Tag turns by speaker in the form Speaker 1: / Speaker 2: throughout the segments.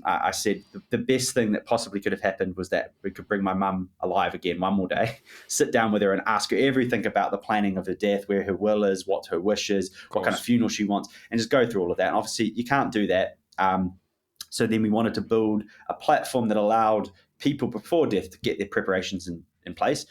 Speaker 1: I said the best thing that possibly could have happened was that we could bring my mum alive again one more day, sit down with her and ask her everything about the planning of her death, where her will is, what her wish is, what kind of funeral she wants, and just go through all of that. And obviously, you can't do that. So then we wanted to build a platform that allowed people before death to get their preparations in place.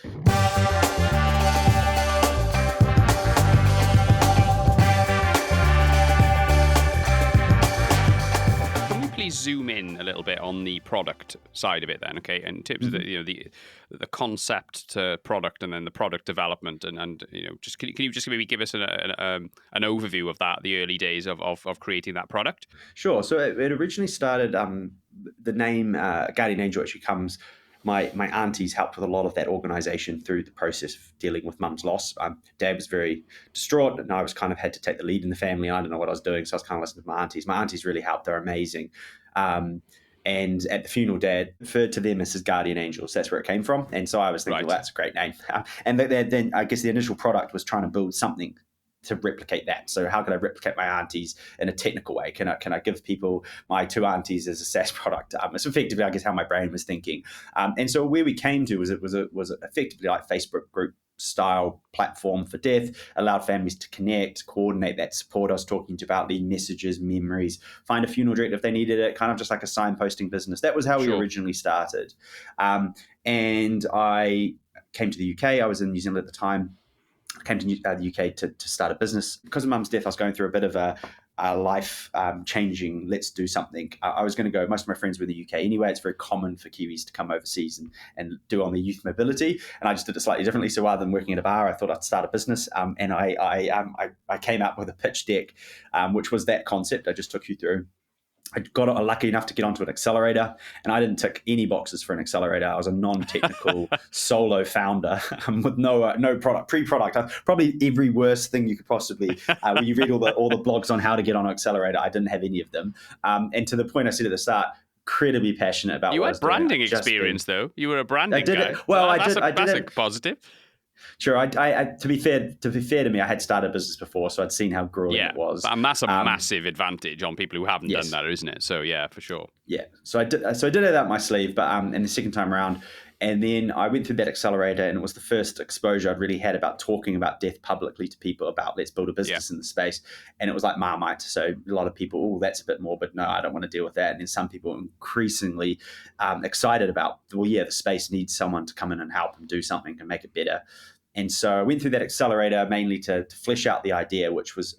Speaker 2: Please zoom in a little bit on the product side of it then, okay? In terms of the concept to product, and then the product development, and just can you just maybe give us an overview of that, the early days of creating that product?
Speaker 1: Sure. So it originally started. The name Guardian Angel actually comes. My aunties helped with a lot of that organisation through the process of dealing with mum's loss. Dad was very distraught, and I was kind of had to take the lead in the family. I didn't know what I was doing, so I was kind of listening to my aunties. My aunties really helped; they're amazing. And at the funeral, Dad referred to them as his guardian angels. That's where it came from. And so I was thinking, well, that's a great name. And then I guess the initial product was trying to build something to replicate that. So how can I replicate my aunties in a technical way? Can I give people my two aunties as a SaaS product? It's effectively, I guess, how my brain was thinking. And so where we came to was it was effectively like Facebook group style platform for death, allowed families to connect, coordinate that support I was talking to about, leave messages, memories, find a funeral director if they needed it, kind of just like a signposting business. That was how we originally started. And I came to the UK. I was in New Zealand at the time. I came to the UK to start a business. Because of mum's death, I was going through a bit of a life changing, let's do something. I was going to go, most of my friends were in the UK anyway. It's very common for Kiwis to come overseas and do on their youth mobility. And I just did it slightly differently. So rather than working at a bar, I thought I'd start a business. And I came up with a pitch deck, which was that concept I just took you through. I got lucky enough to get onto an accelerator, and I didn't tick any boxes for an accelerator. I was a non-technical solo founder with no product, pre-product. Probably every worst thing you could possibly. When you read all the blogs on how to get on an accelerator, I didn't have any of them. And to the point I said at the start, incredibly passionate about.
Speaker 2: You had branding experience, though. You were a branding guy.
Speaker 1: Well,
Speaker 2: that's a positive.
Speaker 1: Sure. I to be fair to me, I had started a business before, so I'd seen how grueling it was.
Speaker 2: And that's a massive advantage on people who haven't done that, isn't it? So yeah, for sure.
Speaker 1: Yeah. So I did it out my sleeve, but and the second time around, and then I went through that accelerator, and it was the first exposure I'd really had about talking about death publicly to people about let's build a business in the space. And it was like Marmite. So a lot of people, that's a bit more, but no, I don't want to deal with that. And then some people increasingly excited about, the space needs someone to come in and help and do something and make it better. And so I went through that accelerator mainly to flesh out the idea, which was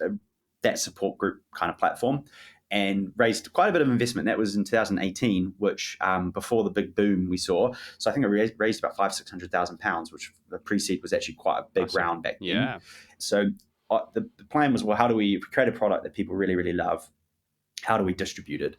Speaker 1: that support group kind of platform, and raised quite a bit of investment. That was in 2018, which before the big boom we saw. So I think I raised about £500,000-600,000, which the pre-seed was actually quite a big round back then.
Speaker 2: Yeah.
Speaker 1: So the plan was, well, how do we create a product that people really, really love? How do we distribute it?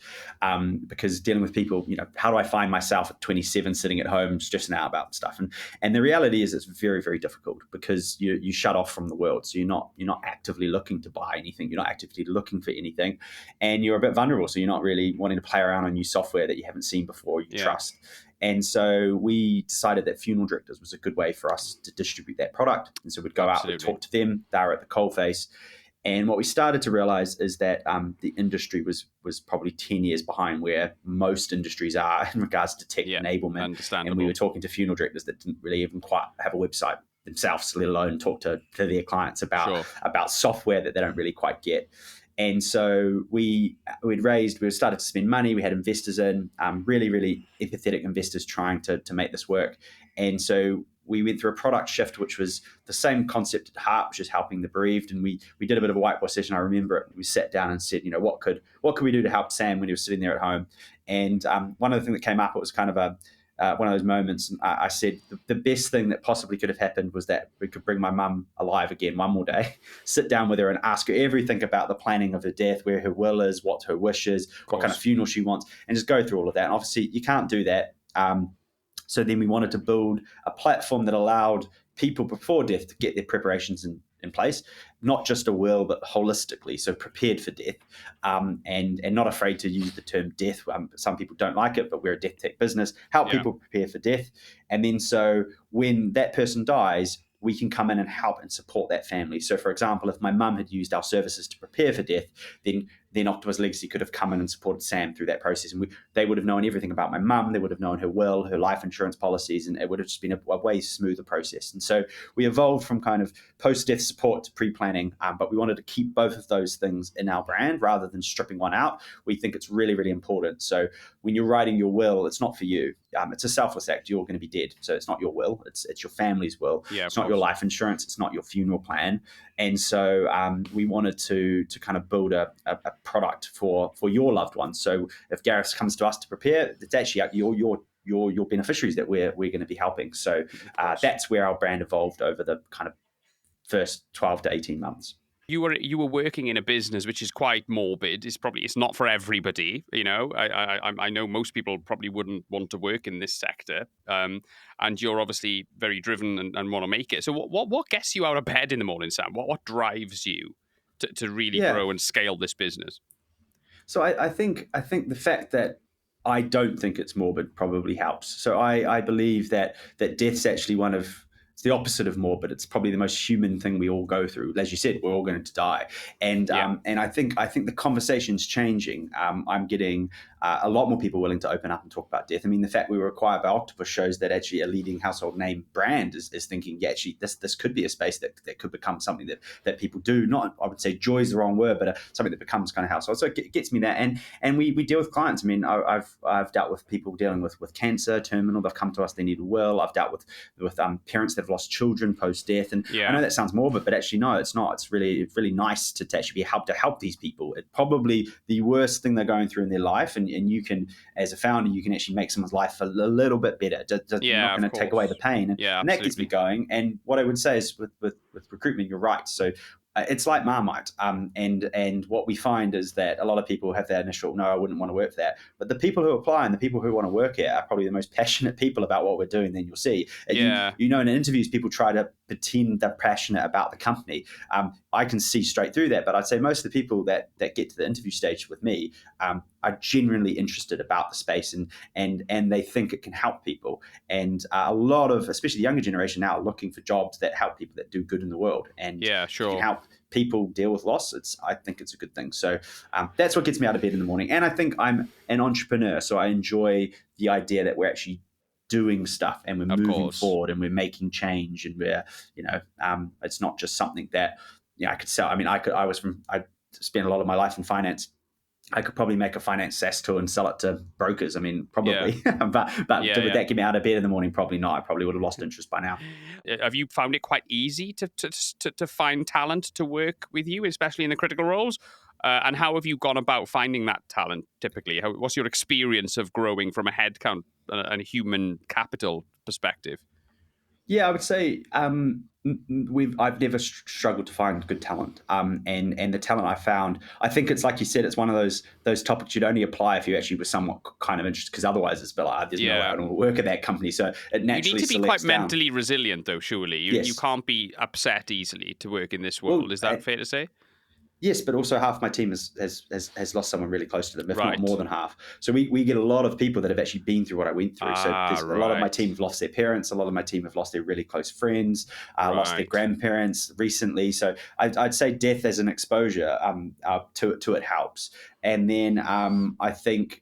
Speaker 1: Because dealing with people, how do I find myself at 27 sitting at home stressing out about stuff? And the reality is it's very, very difficult because you shut off from the world. So you're not actively looking to buy anything. You're not actively looking for anything. And you're a bit vulnerable. So you're not really wanting to play around on new software that you haven't seen before, you trust. And so we decided that funeral directors was a good way for us to distribute that product. And so we'd go out and talk to them. They were at the coalface. And what we started to realize is that the industry was probably 10 years behind where most industries are in regards to tech enablement.
Speaker 2: Understandable.
Speaker 1: And we were talking to funeral directors that didn't really even quite have a website themselves, let alone talk to their clients about software that they don't really quite get. And so we started to spend money. We had investors in, really, really empathetic investors trying to make this work. And so we went through a product shift, which was the same concept at heart, which is helping the bereaved. And we did a bit of a whiteboard session. I remember it. We sat down and said, what could we do to help Sam when he was sitting there at home? And one of the things that came up, it was kind of one of those moments. I said the best thing that possibly could have happened was that we could bring my mum alive again one more day, sit down with her and ask her everything about the planning of her death, where her will is, what her wish is, what kind of funeral she wants, and just go through all of that. And obviously, you can't do that. So then we wanted to build a platform that allowed people before death to get their preparations in place, not just a will, but holistically, so prepared for death, and not afraid to use the term death. Some people don't like it, but we're a death tech business, help people prepare for death. And then so when that person dies, we can come in and help and support that family. So for example, if my mum had used our services to prepare for death, then then Octopus Legacy could have come in and supported Sam through that process. And they would have known everything about my mum. They would have known her will, her life insurance policies, and it would have just been a way smoother process. And so we evolved from kind of post-death support to pre-planning, but we wanted to keep both of those things in our brand rather than stripping one out. We think it's really, really important. So when you're writing your will, it's not for you. It's a selfless act. You're going to be dead. So it's not your will. It's your family's will.
Speaker 2: Yeah,
Speaker 1: it's not your life insurance. It's not your funeral plan. And so we wanted to kind of build a product for your loved ones. So if Gareth comes to us to prepare, it's actually your beneficiaries that we're going to be helping. So that's where our brand evolved over the kind of first 12 to 18 months.
Speaker 2: You were working in a business which is quite morbid. It's not for everybody. I know most people probably wouldn't want to work in this sector. And you're obviously very driven and want to make it. So what gets you out of bed in the morning, Sam? What drives you to really grow and scale this business?
Speaker 1: So I think the fact that I don't think it's morbid probably helps. So I believe that death's actually it's the opposite of morbid. It's probably the most human thing we all go through. As you said, we're all going to die, and I think the conversation's changing. I'm getting a lot more people willing to open up and talk about death. I mean, the fact we were acquired by Octopus shows that actually a leading household name brand is thinking, actually this could be a space that could become something that people do. Not, I would say joy is the wrong word, but something that becomes kind of household. So it gets me that, and we deal with clients. I mean, I've dealt with people dealing with cancer, terminal. They've come to us, they need a will. I've dealt with parents that have lost children post death, and I know that sounds morbid, but actually no, it's not. It's really nice to actually be able to help these people. It's probably the worst thing they're going through in their life, and you can, as a founder, you can actually make someone's life a little bit better. You're not going to take away the pain, and that gets me going. And what I would say is with recruitment, you're right. So it's like Marmite, and what we find is that a lot of people have that initial, no, I wouldn't want to work for that. But the people who apply and the people who want to work here are probably the most passionate people about what we're doing. Then you'll see. You know, in interviews, people try to pretend they're passionate about the company. I can see straight through that. But I'd say most of the people that get to the interview stage with me are genuinely interested about the space, and they think it can help people. And a lot of, especially the younger generation now, are looking for jobs that help people, that do good in the world, and can help people deal with loss. I think it's a good thing. So that's what gets me out of bed in the morning. And I think I'm an entrepreneur, so I enjoy the idea that we're actually doing stuff and we're moving forward and we're making change, and we're, it's not just something that I could sell. I mean, I spent a lot of my life in finance. I could probably make a finance SaaS tool and sell it to brokers. I mean, probably, but would that get me out of bed in the morning? Probably not. I probably would have lost interest by now.
Speaker 2: Have you found it quite easy to find talent to work with you, especially in the critical roles? And how have you gone about finding that talent typically? What's your experience of growing from a headcount and a human capital perspective?
Speaker 1: Yeah, I would say I've never struggled to find good talent, and the talent I found, I think it's like you said, it's one of those topics you'd only apply if you actually were somewhat kind of interested, because otherwise it's like, there's no way I don't work at that company. So it naturally
Speaker 2: you need to be quite mentally resilient, though. Surely you can't be upset easily to work in this world. Well, is that fair to say?
Speaker 1: Yes, but also half my team has lost someone really close to them, if not more than half. So we get a lot of people that have actually been through what I went through. So a lot of my team have lost their parents. A lot of my team have lost their really close friends, lost their grandparents recently. So I'd say death as an exposure to it helps. And then I think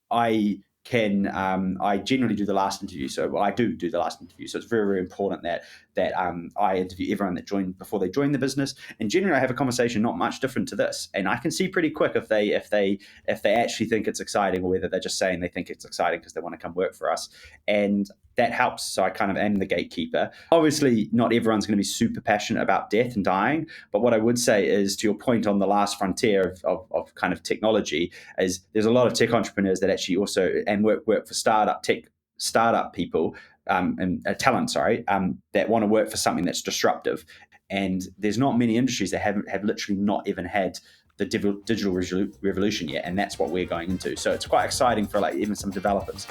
Speaker 1: I generally do the last interview. So I do the last interview. So it's very, very important that I interview everyone that joined before they join the business. And generally I have a conversation not much different to this. And I can see pretty quick if they actually think it's exciting, or whether they're just saying they think it's exciting because they want to come work for us. And that helps. So I kind of am the gatekeeper. Obviously, not everyone's going to be super passionate about death and dying. But what I would say is, to your point on the last frontier of kind of technology, is there's a lot of tech entrepreneurs that actually also and work for startup people and talent, that want to work for something that's disruptive. And there's not many industries that have literally not even had the digital revolution yet, and that's what we're going into. So it's quite exciting for like even some developers.